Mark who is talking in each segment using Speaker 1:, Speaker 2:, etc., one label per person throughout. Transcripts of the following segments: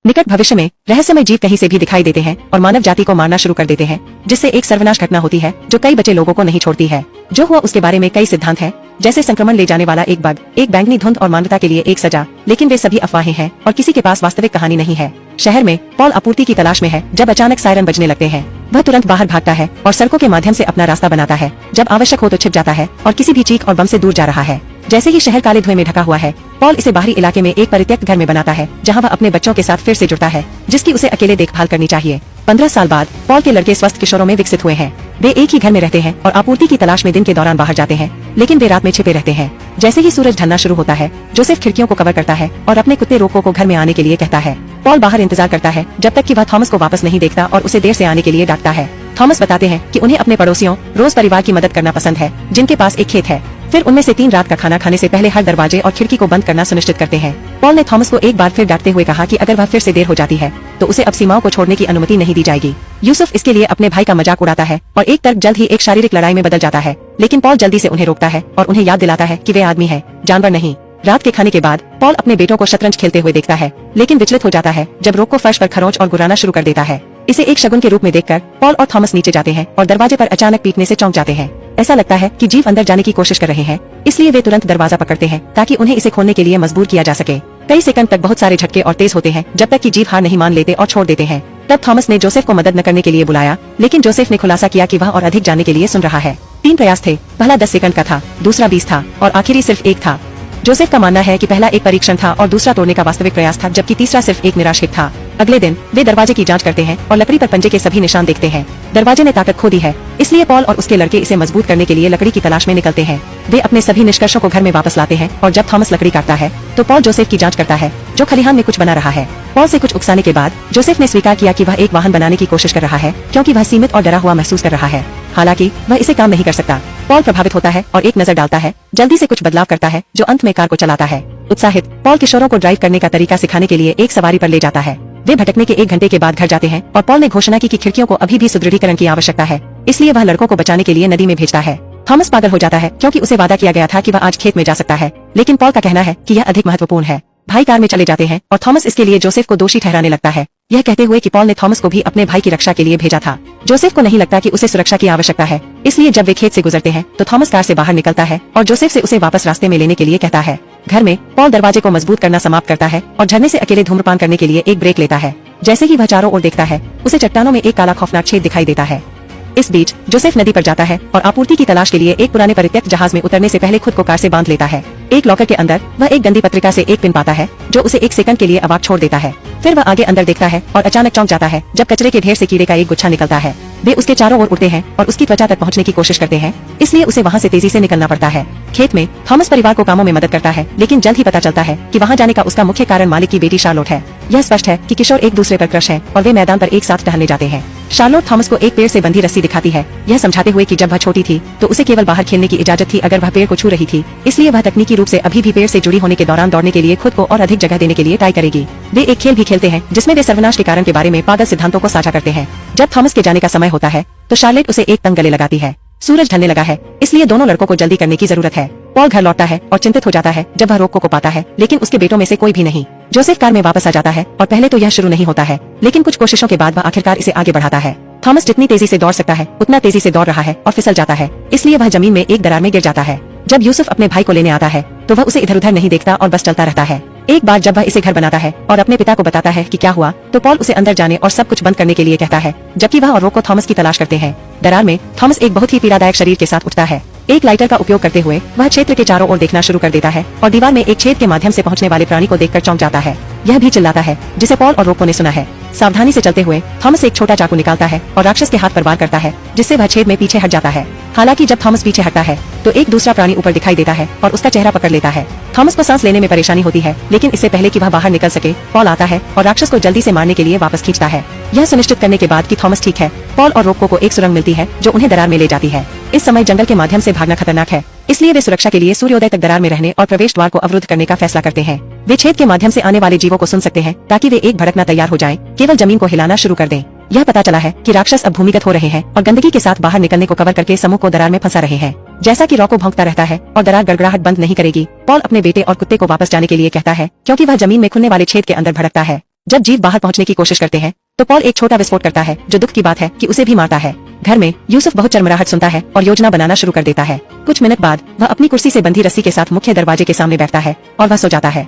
Speaker 1: निकट भविष्य में रहस्यमय जीव कहीं से भी दिखाई देते हैं और मानव जाति को मारना शुरू कर देते हैं, जिससे एक सर्वनाश घटना होती है जो कई बचे लोगों को नहीं छोड़ती है। जो हुआ उसके बारे में कई सिद्धांत हैं, जैसे संक्रमण ले जाने वाला एक बग, एक बैंगनी धुंध और मानवता के लिए एक सजा, लेकिन वे सभी अफवाहें हैं और किसी के पास वास्तविक कहानी नहीं है। शहर में पॉल आपूर्ति की तलाश में है जब अचानक सायरन बजने लगते हैं। वह तुरंत बाहर भागता है और सड़कों के माध्यम से अपना रास्ता बनाता है। जब आवश्यक हो तो छिप जाता है और किसी भी चीख और बम से दूर जा रहा है। जैसे ही शहर काले धुएं में ढका हुआ है, पॉल इसे बाहरी इलाके में एक परित्यक्त घर में बनाता है, जहां वह अपने बच्चों के साथ फिर से जुड़ता है, जिसकी उसे अकेले देखभाल करनी चाहिए। 15 साल बाद पॉल के लड़के स्वस्थ किशोरों में विकसित हुए हैं। वे एक ही घर में रहते हैं और आपूर्ति की तलाश में दिन के दौरान बाहर जाते हैं, लेकिन वे रात में छिपे रहते हैं। जैसे ही सूरज ढलना शुरू होता है, जोसेफ खिड़कियों को कवर करता है और अपने कुत्ते रोको को घर में आने के लिए कहता है। पॉल बाहर इंतजार करता है जब तक कि वह थॉमस को वापस नहीं देखता और उसे देर से आने के लिए डांटता है। थॉमस बताते हैं कि उन्हें अपने पड़ोसियों रोज परिवार की मदद करना पसंद है, जिनके पास एक खेत है। फिर उनमें से 3 रात का खाना खाने से पहले हर दरवाजे और खिड़की को बंद करना सुनिश्चित करते हैं। पॉल ने थॉमस को एक बार फिर डांटते हुए कहा कि अगर वह फिर से देर हो जाती है तो उसे अब सीमाओं को छोड़ने की अनुमति नहीं दी जाएगी। यूसुफ इसके लिए अपने भाई का मजाक उड़ाता है और एक तर्क जल्द ही एक शारीरिक लड़ाई में बदल जाता है, लेकिन पॉल जल्दी से उन्हें रोकता है और उन्हें याद दिलाता है कि वे आदमी है, जानवर नहीं। रात के खाने के बाद पॉल अपने बेटों को शतरंज खेलते हुए देखता है, लेकिन विचलित हो जाता है जब रोको फर्श पर खरोंच और गुर्राना शुरू कर देता है। इसे एक शगुन के रूप में देखकर पॉल और थॉमस नीचे जाते हैं और दरवाजे पर अचानक पीटने से चौंक जाते हैं। ऐसा लगता है कि जीव अंदर जाने की कोशिश कर रहे हैं, इसलिए वे तुरंत दरवाजा पकड़ते हैं ताकि उन्हें इसे खोलने के लिए मजबूर किया जा सके। कई सेकंड तक बहुत सारे झटके और तेज होते हैं जब तक कि जीव हार नहीं मान लेते और छोड़ देते हैं। तब थॉमस ने जोसेफ को मदद न करने के लिए बुलाया, लेकिन जोसेफ ने खुलासा किया कि वह और अधिक जानने के लिए सुन रहा है। 3 प्रयास थे, पहला 10 सेकंड का था, दूसरा 20 था और आखिरी सिर्फ 1 था। जोसेफ का मानना है कि पहला एक परीक्षण था और दूसरा तोड़ने का वास्तविक प्रयास था, जबकि तीसरा सिर्फ एक निराश हिट था। अगले दिन वे दरवाजे की जांच करते हैं और लकड़ी पर पंजे के सभी निशान देखते हैं। दरवाजे ने ताकत खो दी है, इसलिए पॉल और उसके लड़के इसे मजबूत करने के लिए लकड़ी की तलाश में निकलते हैं। वे अपने सभी निष्कर्षों को घर में वापस लाते हैं और जब थॉमस लकड़ी काटता है तो पॉल जोसेफ की जांच करता है, जो खलिहान में कुछ बना रहा है। पॉल से कुछ उकसाने के बाद जोसेफ ने स्वीकार किया कि वह एक वाहन बनाने की कोशिश कर रहा है, क्योंकि वह सीमित और डरा हुआ महसूस कर रहा है। हालांकि वह इसे काम नहीं कर सकता। पॉल प्रभावित होता है और एक नजर डालता है, जल्दी से कुछ बदलाव करता है, जो अंत में कार को चलाता है। उत्साहित पॉल किशोरों को ड्राइव करने का तरीका सिखाने के लिए एक सवारी पर ले जाता है। वे भटकने के 1 घंटे के बाद घर जाते हैं और पॉल ने घोषणा की कि खिड़कियों को अभी भी सुदृढ़ीकरण की आवश्यकता है, इसलिए वह लड़कों को बचाने के लिए नदी में भेजता है। थॉमस पागल हो जाता है क्योंकि उसे वादा किया गया था कि वह आज खेत में जा सकता है, लेकिन पॉल का कहना है कि यह अधिक महत्वपूर्ण है। भाई कार में चले जाते हैं और थॉमस इसके लिए जोसेफ को दोषी ठहराने लगता है, यह कहते हुए कि पॉल ने थॉमस को भी अपने भाई की रक्षा के लिए भेजा था। जोसेफ को नहीं लगता कि उसे सुरक्षा की आवश्यकता है, इसलिए जब वे खेत से गुजरते हैं तो थॉमस कार से बाहर निकलता है और जोसेफ से उसे वापस रास्ते में लेने के लिए कहता है। घर में पॉल दरवाजे को मजबूत करना समाप्त करता है और झरने से अकेले धूम्रपान करने के लिए एक ब्रेक लेता है। जैसे ही वह चारों ओर देखता है, उसे चट्टानों में एक काला खौफनाक छेद दिखाई देता है। इस बीच जोसेफ नदी पर जाता है और आपूर्ति की तलाश के लिए एक पुराने परित्यक्त जहाज में उतरने से पहले खुद को कार से बांध लेता है। एक लॉकर के अंदर वह एक गंदी पत्रिका से एक पिन पाता है, जो उसे 1 सेकंड के लिए अवाक छोड़ देता है। फिर वह आगे अंदर देखता है और अचानक चौंक जाता है जब कचरे के ढेर से कीड़े का एक गुच्छा निकलता है। वे उसके चारों ओर उड़ते हैं और उसकी त्वचा तक पहुंचने की कोशिश करते हैं, इसलिए उसे वहां से तेजी से निकलना पड़ता है। खेत में थॉमस परिवार को कामों में मदद करता है, लेकिन जल्द ही पता चलता है कि वहां जाने का उसका मुख्य कारण मालिक की बेटी शार्लोट है। यह स्पष्ट है कि किशोर एक दूसरे पर क्रश हैं और वे मैदान पर एक साथ टहलने जाते हैं। शार्लोट थॉमस को एक पेड़ से बंधी रस्सी दिखाती है, यह समझाते हुए कि जब वह छोटी थी तो उसे केवल बाहर खेलने की इजाजत थी अगर वह पेड़ को छू रही थी, इसलिए वह तकनीकी रूप से अभी भी पेड़ से जुड़ी होने के दौरान दौड़ने के लिए खुद को और अधिक जगह देने के लिए ट्राई करेगी। वे एक खेल भी खेलते हैं जिसमें वे सर्वनाश के कारण के बारे में पागल सिद्धांतों को साझा करते हैं। जब थॉमस के जाने का समय होता है तो शार्लेट उसे एक तंग गले लगाती है। सूरज ढलने लगा है, इसलिए दोनों लड़कों को जल्दी करने की जरूरत है। पॉल घर लौटता है और चिंतित हो जाता है जब वह रोको को पाता है, लेकिन उसके बेटों में से कोई भी नहीं। जोसेफ कार में वापस आ जाता है और पहले तो यह शुरू नहीं होता है, लेकिन कुछ कोशिशों के बाद वह आखिरकार इसे आगे बढ़ाता है। थॉमस जितनी तेजी से दौड़ सकता है उतना तेजी से दौड़ रहा है और फिसल जाता है, इसलिए वह जमीन में एक दरार में गिर जाता है। जब यूसुफ अपने भाई को लेने आता है तो वह उसे इधर उधर नहीं देखता और बस चलता रहता है। एक बार जब वह इसे घर बनाता है और अपने पिता को बताता है कि क्या हुआ, तो पॉल उसे अंदर जाने और सब कुछ बंद करने के लिए कहता है, जबकि वह और रोको थॉमस की तलाश करते हैं। दरार में थॉमस एक बहुत ही पीड़ादायक शरीर के साथ उठता है। एक लाइटर का उपयोग करते हुए वह क्षेत्र के चारों ओर देखना शुरू कर देता है और दीवार में एक छेद के माध्यम से पहुंचने वाले प्राणी को देखकर चौंक जाता है। यह भी चिल्लाता है, जिसे पॉल और रोको ने सुना है। सावधानी से चलते हुए थॉमस एक छोटा चाकू निकालता है और राक्षस के हाथ पर वार करता है, जिससे वह छेद में पीछे हट जाता है। हालांकि जब थॉमस पीछे हटता है तो एक दूसरा प्राणी ऊपर दिखाई देता है और उसका चेहरा पकड़ लेता है। थॉमस को सांस लेने में परेशानी होती है, लेकिन इससे पहले कि वह बाहर निकल सके, पॉल आता है और राक्षस को जल्दी से मारने के लिए वापस खींचता है। यह सुनिश्चित करने के बाद कि थॉमस ठीक है, पॉल और रोको को एक सुरंग मिलती है जो उन्हें दरार में ले जाती है। इस समय जंगल के माध्यम से भागना खतरनाक है, इसलिए वे सुरक्षा के लिए सूर्योदय तक दरार में रहने और प्रवेश द्वार को अवरुद्ध करने का फैसला करते हैं। वे छेद के माध्यम से आने वाले जीवों को सुन सकते हैं ताकि वे एक भड़कना तैयार हो जाएं, केवल जमीन को हिलाना शुरू कर दें। यह पता चला है कि राक्षस अब भूमिगत हो रहे हैं और गंदगी के साथ बाहर निकलने को कवर करके समूह को दरार में फंसा रहे हैं। जैसा कि रॉको भौंकता रहता है और दरार गड़गड़ाहट बंद नहीं करेगी, पॉल अपने बेटे और कुत्ते को वापस जाने के लिए कहता है, क्योंकि वह जमीन में खुलने वाले छेद के अंदर भड़कता है। जब जीव बाहर पहुंचने की कोशिश करते हैं तो पॉल एक छोटा विस्फोट करता है जो दुख की बात है कि उसे भी मारता है। घर में यूसुफ बहुत चरमराहट सुनता है और योजना बनाना शुरू कर देता है। कुछ मिनट बाद वह अपनी कुर्सी से बंधी रस्सी के साथ मुख्य दरवाजे के सामने बैठता है और वह सो जाता है।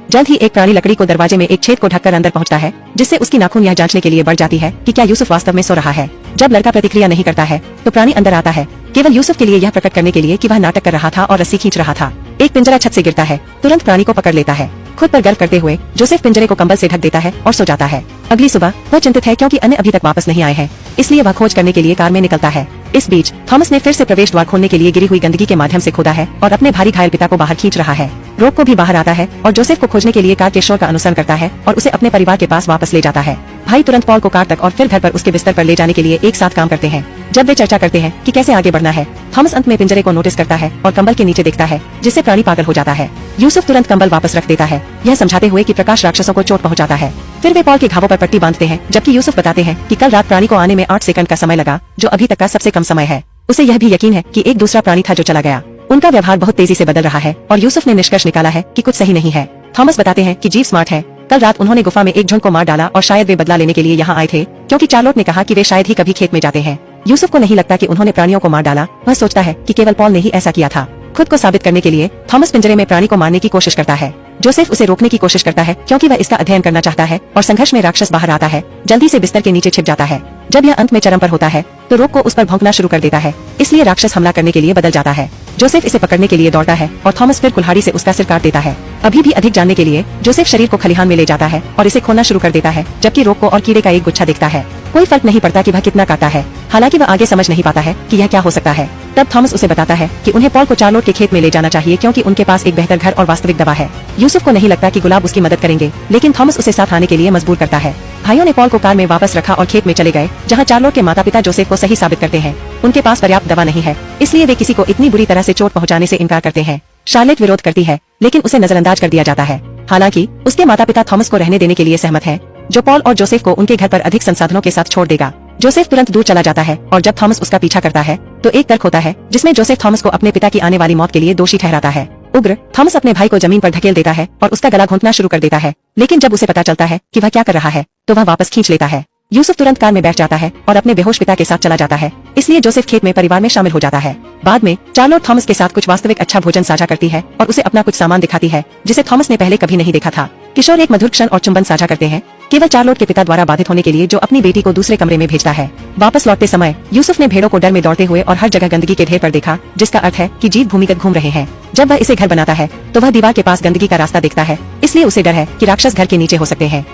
Speaker 1: जल्द ही एक प्राणी लकड़ी को दरवाजे में एक छेद को ढककर अंदर पहुंचता है, जिससे उसकी नाखून यह जांचने के लिए बढ़ जाती है कि क्या यूसुफ वास्तव में सो रहा है। जब लड़का प्रतिक्रिया नहीं करता है तो प्राणी अंदर आता है, केवल यूसुफ के लिए यह प्रकट करने के लिए कि वह नाटक कर रहा था और रस्सी खींच रहा था। एक पिंजरा छत से गिरता है, तुरंत प्राणी को पकड़ लेता है। खुद पर गर्व करते हुए जोसेफ पिंजरे को कंबल से ढक देता है और सो जाता है। अगली सुबह वह चिंतित है क्योंकि अन्य अभी तक वापस नहीं आए हैं, इसलिए वह खोज करने के लिए कार में निकलता है। इस बीच थॉमस ने फिर से प्रवेश द्वार खोलने के लिए गिरी हुई गंदगी के माध्यम से खोदा है और अपने भारी घायल पिता को बाहर खींच रहा है। रोक को भी बाहर आता है और जोसेफ को खोजने के लिए कार के शोर का अनुसरण करता है और उसे अपने परिवार के पास वापस ले जाता है। भाई तुरंत पॉल को कार तक और फिर घर पर उसके बिस्तर पर ले जाने के लिए एक साथ काम करते हैं। जब वे चर्चा करते हैं कि कैसे आगे बढ़ना है, थॉमस अंत में पिंजरे को नोटिस करता है और कंबल के नीचे देखता है, जिससे प्राणी पागल हो जाता है। यूसुफ तुरंत कंबल वापस रख देता है, यह समझाते हुए कि प्रकाश राक्षसों को चोट पहुंचाता है। फिर वे पॉल के घावों पर पट्टी बांधते हैं, जबकि यूसुफ बताते हैं कि कल रात प्राणी को आने में 8 सेकंड का समय लगा, जो अभी तक का सबसे कम समय है। उसे यह भी यकीन है कि एक दूसरा प्राणी था जो चला गया। उनका व्यवहार बहुत तेजी से बदल रहा है और यूसुफ ने निष्कर्ष निकाला है कि कुछ सही नहीं है। थॉमस बताते हैं कि जीव स्मार्ट है। कल रात उन्होंने गुफा में एक झुंड को मार डाला और शायद वे बदला लेने के लिए यहाँ आए थे, क्योंकि चार्लोट ने कहा कि वे शायद ही कभी खेत में जाते हैं। यूसुफ को नहीं लगता कि उन्होंने प्राणियों को मार डाला, वह सोचता है कि केवल पॉल ने ही ऐसा किया था। खुद को साबित करने के लिए थॉमस पिंजरे में प्राणी को मारने की कोशिश करता है। जोसेफ उसे रोकने की कोशिश करता है क्योंकि वह इसका अध्ययन करना चाहता है और संघर्ष में राक्षस बाहर आता है, जल्दी से बिस्तर के नीचे छिप जाता है। जब यह अंत में चरम पर होता है तो रोक को उस पर भौंकना शुरू कर देता है, इसलिए राक्षस हमला करने के लिए बदल जाता है। जोसेफ इसे पकड़ने के लिए दौड़ता है और थॉमस फिर कुल्हाड़ी से उसका सिर काट देता है। अभी भी अधिक जानने के लिए जोसेफ शरीर को खलिहान में ले जाता है और इसे खोलना शुरू कर देता है, जबकि रोक को और कीड़े का एक गुच्छा दिखता है। कोई फर्क नहीं पड़ता कि वह कितना काटा है, हालांकि वह आगे समझ नहीं पाता है कि यह क्या हो सकता है। तब थॉमस उसे बताता है कि उन्हें पॉल को चार्लोट के खेत में ले जाना चाहिए क्योंकि उनके पास एक बेहतर घर और वास्तविक दवा है। यूसुफ को नहीं लगता कि गुलाब उसकी मदद करेंगे, लेकिन थॉमस उसे साथ आने के लिए मजबूर करता है। भाइयों ने पॉल को कार में वापस रखा और खेत में चले गए, जहां चार्लोट के माता पिता जोसेफ को सही साबित करते हैं। उनके पास पर्याप्त दवा नहीं है, इसलिए वे किसी को इतनी बुरी तरह से चोट पहुंचाने से इनकार करते हैं। शार्लेट विरोध करती है, लेकिन उसे नजरअंदाज कर दिया जाता है। हालांकि उसके माता पिता थॉमस को रहने देने के लिए सहमत हैं, जो पॉल और जोसेफ को उनके घर पर अधिक संसाधनों के साथ छोड़ देगा। जोसेफ तुरंत दूर चला जाता है और जब थॉमस उसका पीछा करता है तो एक तर्क होता है जिसमें जोसेफ थॉमस को अपने पिता की आने वाली मौत के लिए दोषी ठहराता है। उग्र थॉमस अपने भाई को जमीन पर धकेल देता है और उसका गला घोंटना शुरू कर देता है, लेकिन जब उसे पता चलता है कि वह क्या कर रहा है तो वह वापस खींच लेता है। यूसुफ तुरंत कार में बैठ जाता है और अपने बेहोश पिता के साथ चला जाता है, इसलिए जोसेफ खेत में परिवार में शामिल हो जाता है। बाद में चार्लोट थॉमस के साथ कुछ वास्तविक अच्छा भोजन साझा करती है और उसे अपना कुछ सामान दिखाती है जिसे थॉमस ने पहले कभी नहीं देखा था। किशोर एक मधुर क्षण और चुंबन साझा करते हैं, केवल चार्लोट के पिता द्वारा बाधित होने के लिए, जो अपनी बेटी को दूसरे कमरे में भेजता है। वापस लौटते समय यूसुफ ने भेड़ों को डर में दौड़ते हुए और हर जगह गंदगी के ढेर पर देखा, जिसका अर्थ है कि जीव भूमिगत घूम रहे हैं। जब वह इसे घर बनाता है तो वह दीवार के पास गंदगी का रास्ता देखता है, इसलिए उसे डर है कि राक्षस घर के नीचे हो सकते हैं।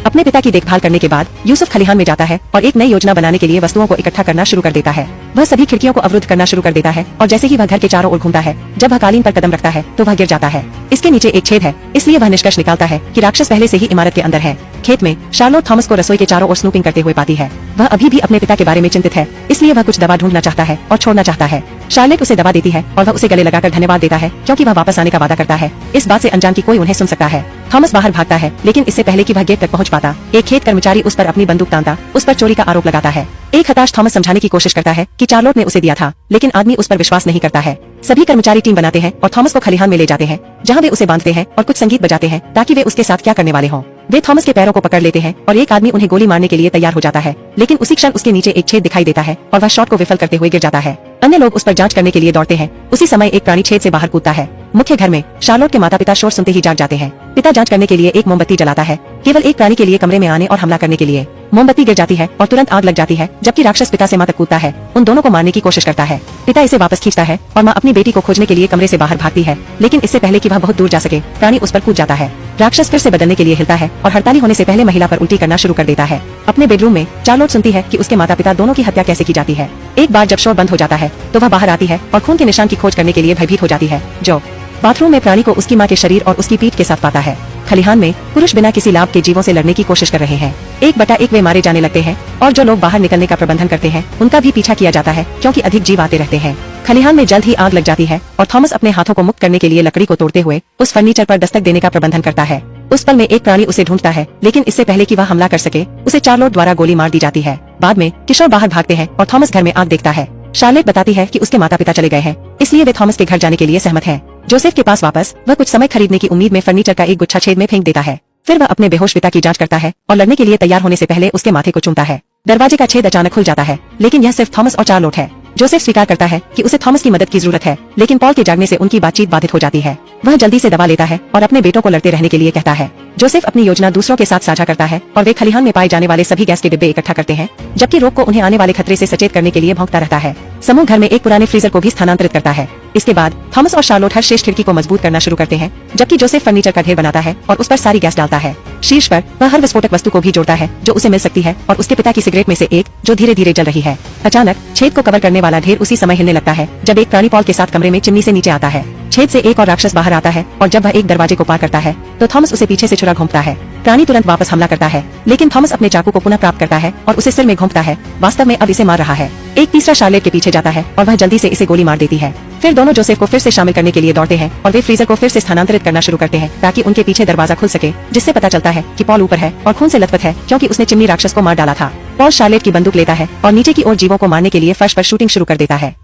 Speaker 1: अपने पिता की देखभाल करने के बाद यूसुफ खलिहान में जाता है और एक नई योजना बनाने के लिए वस्तुओं को इकट्ठा करना शुरू कर देता है। वह सभी खिड़कियों को अवरुद्ध करना शुरू कर देता है और जैसे ही वह घर के चारों ओर घूमता है, जब वह कालीन पर कदम रखता है तो वह गिर जाता है। इसके नीचे एक छेद है, इसलिए वह निष्कर्ष निकालता है कि राक्षस पहले से ही इमारत के अंदर है। खेत में शार्लोट थॉमस को रसोई के चारों ओर स्नूपिंग करते हुए पाती है। वह अभी भी अपने पिता के बारे में चिंतित है, इसलिए वह कुछ दवा ढूंढना चाहता है और छोड़ना चाहता है। शार्लेट उसे दवा देती है और वह उसे गले लगाकर धन्यवाद देता है क्योंकि वह वापस आने का वादा करता है, इस बात से अनजान की कोई उन्हें सुन सकता है। थॉमस बाहर भागता है, लेकिन इससे पहले कि वह गेट तक पहुंच पाता, एक खेत कर्मचारी उस पर अपनी बंदूक तानता उस पर चोरी का आरोप लगाता है। एक हताश थॉमस समझाने की कोशिश करता है कि चार्लोट ने उसे दिया था, लेकिन आदमी उस पर विश्वास नहीं करता है। सभी कर्मचारी टीम बनाते हैं और थॉमस को खलिहान में ले जाते हैं, जहां वे उसे बांधते हैं और कुछ संगीत बजाते हैं ताकि वे उसके साथ क्या करने वाले हों। वे थॉमस के पैरों को पकड़ लेते हैं और एक आदमी उन्हें गोली मारने के लिए तैयार हो जाता है, लेकिन उसी क्षण उसके नीचे एक छेद दिखाई देता है और वह शॉट को विफल करते हुए गिर जाता है। अन्य लोग उस पर जांच करने के लिए दौड़ते हैं। उसी समय एक प्राणी छेद से बाहर कूदता है। मुख्य घर में शार्लोट के माता पिता शोर सुनते ही जाग जाते हैं। पिता जांच करने के लिए एक मोमबत्ती जलाता है, केवल एक प्राणी के लिए कमरे में आने और हमला करने के लिए। मोमबत्ती गिर जाती है और तुरंत आग लग जाती है, जबकि राक्षस पिता से मां तक कूदता है, उन दोनों को मारने की कोशिश करता है। पिता इसे वापस खींचता है और मां अपनी बेटी को खोजने के लिए कमरे से बाहर भागती है, लेकिन इससे पहले कि वह बहुत दूर जा सके, प्राणी उस पर कूद जाता है। राक्षस फिर से बदलने के लिए हिलता है और हड़ताली होने से पहले महिला पर उल्टी करना शुरू कर देता है। अपने बेडरूम में चार्लोट सुनती है कि उसके माता पिता दोनों की हत्या कैसे की जाती है। एक बार जब शोर बंद हो जाता है तो वह बाहर आती है और खून के निशान की खोज करने के लिए भयभीत हो जाती है, जो बाथरूम में प्राणी को उसकी मां के शरीर और उसकी पीठ के साथ पाता है। खलिहान में पुरुष बिना किसी लाभ के जीवों से लड़ने की कोशिश कर रहे हैं। 1/1 वे मारे जाने लगते हैं और जो लोग बाहर निकलने का प्रबंधन करते हैं उनका भी पीछा किया जाता है, क्योंकि अधिक जीव आते रहते हैं। खलिहान में जल्द ही आग लग जाती है और थॉमस अपने हाथों को मुक्त करने के लिए लकड़ी को तोड़ते हुए उस फर्नीचर पर दस्तक देने का प्रबंधन करता है। उस पल में एक प्राणी उसे ढूंढता है, लेकिन इससे पहले कि वह हमला कर सके, उसे चार्लोट द्वारा गोली मार दी जाती है। बाद में किशोर बाहर भागते हैं और थॉमस घर में आग देखता है। शार्लेट बताती है कि उसके माता पिता चले गए हैं, इसलिए वे थॉमस के घर जाने के लिए सहमत हैं। जोसेफ के पास वापस वह कुछ समय खरीदने की उम्मीद में फर्नीचर का एक गुच्छा छेद में फेंक देता है। फिर वह अपने बेहोश पिता की जांच करता है और लड़ने के लिए तैयार होने से पहले उसके माथे को चूमता है। दरवाजे का छेद अचानक खुल जाता है, लेकिन यह सिर्फ थॉमस और चार्लोट है। जोसेफ स्वीकार करता है कि उसे थॉमस की मदद की जरूरत है, लेकिन पॉल के जागने से उनकी बातचीत बाधित हो जाती है। वह जल्दी से दवा लेता है और अपने बेटों को लड़ते रहने के लिए कहता है। जोसेफ अपनी योजना दूसरों के साथ साझा करता है और वे खलिहान में पाए जाने वाले सभी गैस के डिब्बे इकट्ठा करते हैं, जबकि रोक को उन्हें आने वाले खतरे से सचेत करने के लिए भौंकता रहता है। समूह घर में एक पुराने फ्रीजर को भी स्थानांतरित करता है। इसके बाद थॉमस और शार्लोट हर शेष खिड़की को मजबूत करना शुरू करते हैं, जबकि जोसेफ फर्नीचर का ढेर बनाता है और उस पर सारी गैस डालता है। शीर्ष पर वह हर विस्फोटक वस्तु को भी जोड़ता है जो उसे मिल सकती है और उसके पिता की सिगरेट में से एक जो धीरे धीरे जल रही है। अचानक छेद को कवर करने वाला ढेर उसी समय हिलने लगता है जब एक प्राणी पॉल के साथ कमरे में चिमनी से नीचे आता है। छेद से एक और राक्षस बाहर आता है और जब वह एक दरवाजे को पार करता है तो थॉमस उसे पीछे से छुरा घोंपता है। प्राणी तुरंत वापस हमला करता है, लेकिन थॉमस अपने चाकू को पुनः प्राप्त करता है और उसे सिर में घोंपता है। वास्तव में अब इसे मार रहा है। एक तीसरा शार्लेट के पीछे जाता है और वह जल्दी से इसे गोली मार देती है। फिर दोनों जोसेफ को फिर से शामिल करने के लिए दौड़ते हैं और वे फ्रीजर को फिर से स्थानांतरित करना शुरू करते हैं ताकि उनके पीछे दरवाजा खुल सके, जिससे पता चलता है कि पॉल ऊपर है और खून से लथपथ है क्योंकि उसने चिमनी राक्षस को मार डाला था। पॉल शार्लेट की बंदूक लेता है और नीचे की ओर जीवों को मारने के लिए फर्श पर शूटिंग शुरू कर देता है।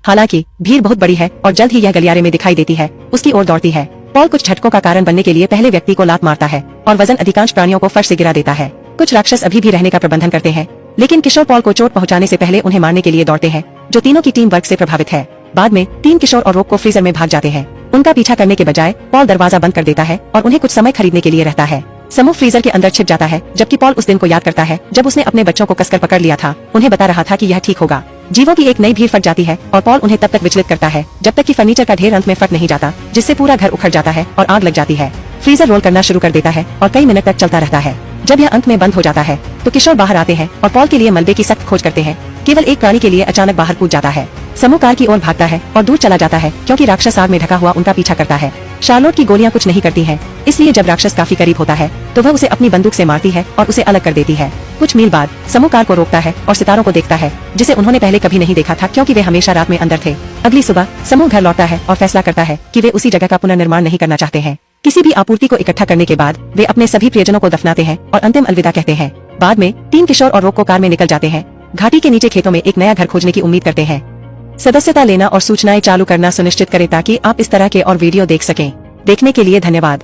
Speaker 1: हालांकि भीड़ बहुत बड़ी है और जल्द ही यह गलियारे में दिखाई देती है, उसकी ओर दौड़ती है। पॉल कुछ झटकों का कारण बनने के लिए पहले व्यक्ति को लात मारता है और वजन अधिकांश प्राणियों को फर्श से गिरा देता है। कुछ राक्षस अभी भी रहने का प्रबंधन करते हैं, लेकिन किशोर पॉल को चोट पहुंचाने से पहले उन्हें मारने के लिए दौड़ते हैं, जो तीनों की टीम वर्क से प्रभावित है। बाद में 3 किशोर और रोक को फ्रीजर में भाग जाते हैं। उनका पीछा करने के बजाय पॉल दरवाजा बंद कर देता है और उन्हें कुछ समय खरीदने के लिए रहता है। समूह फ्रीजर के अंदर छिप जाता है, जबकि पॉल उस दिन को याद करता है जब उसने अपने बच्चों को कसकर पकड़ लिया था। उन्हें बता रहा था कि यह ठीक होगा। जीवों की एक नई भीड़ फट जाती है और पॉल उन्हें तब तक विचलित करता है जब तक कि फर्नीचर का ढेर अंत में फट नहीं जाता, जिससे पूरा घर उखड़ जाता है और आग लग जाती है। फ्रीजर रोल करना शुरू कर देता है और कई मिनट तक चलता रहता है। जब यह अंत में बंद हो जाता है तो किशोर बाहर आते हैं और पॉल के लिए मलबे की सख्त खोज करते हैं। केवल एक प्राणी के लिए अचानक बाहर कूद जाता है। समूह कार की ओर भागता है और दूर चला जाता है क्योंकि राक्षस आग में ढका हुआ उनका पीछा करता है। शार्लोट की गोलियां कुछ नहीं करती हैं, इसलिए जब राक्षस काफी करीब होता है तो वह उसे अपनी बंदूक से मारती है और उसे अलग कर देती है। कुछ मील बाद समूह कार को रोकता है और सितारों को देखता है, जिसे उन्होंने पहले कभी नहीं देखा था क्योंकि वे हमेशा रात में अंदर थे। अगली सुबह समूह घर लौटता है और फैसला करता है कि वे उसी जगह का पुनर्निर्माण नहीं करना चाहते हैं। किसी भी आपूर्ति को इकट्ठा करने के बाद वे अपने सभी प्रियजनों को दफनाते हैं और अंतिम अलविदा कहते हैं। बाद में 3 किशोर और रोक को कार में निकल जाते हैं। घाटी के नीचे खेतों में एक नया घर खोजने की उम्मीद करते हैं। सदस्यता लेना और सूचनाएं चालू करना सुनिश्चित करें ताकि आप इस तरह के और वीडियो देख सकें। देखने के लिए धन्यवाद।